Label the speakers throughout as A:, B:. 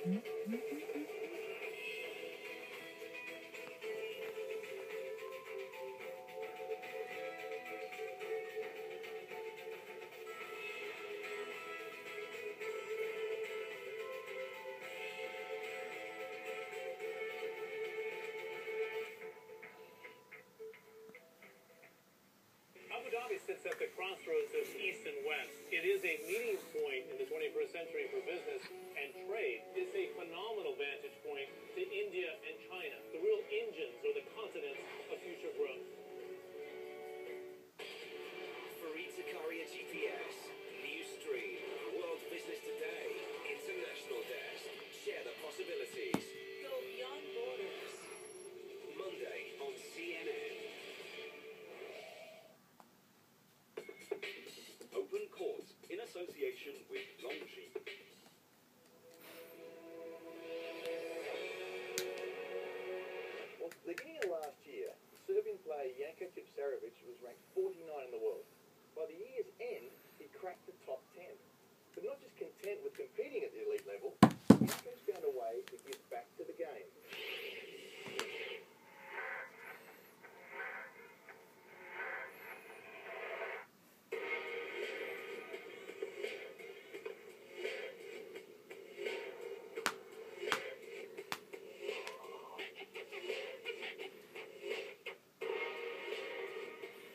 A: Abu Dhabi sits at the crossroads of East and West. It is a meeting point in the 21st century for business and trade. It's a phenomenal vantage point to India and China, the real engines or the continents of future growth.
B: Fareed Zakaria GPS, News Stream, World Business Today, International Desk. Share the possibilities.
C: Go beyond borders.
B: Monday on CNN. Open Court in association with Longji.
D: Well, at the beginning of last year, Serbian player Janko Tipsarevic was ranked 49 in the world. By the year's end, he cracked the top 10. But not just content with competing at the elite level, Janko's found a way to give back to the game.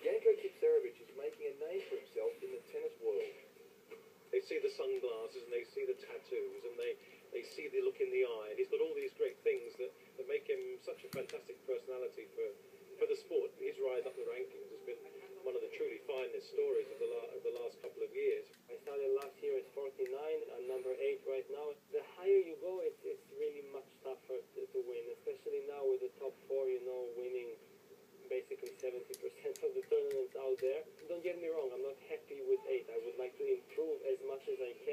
D: Janko Tipsarevic is making a name for himself in the tennis world.
E: They see the sunglasses and they see the tattoos and they see the look in the eye. And he's got all these great things that make him such a fantastic personality for the sport. His rise up the rankings has been one of the truly finest stories of the last couple of years.
F: I started last year at 49, I'm number 8 right now. The higher you go, it's really much tougher to win, especially now with the top 4, winning basically 70% of the tournaments out there. Don't get me wrong, I'm not happy with 8. I would like to improve as much as I can.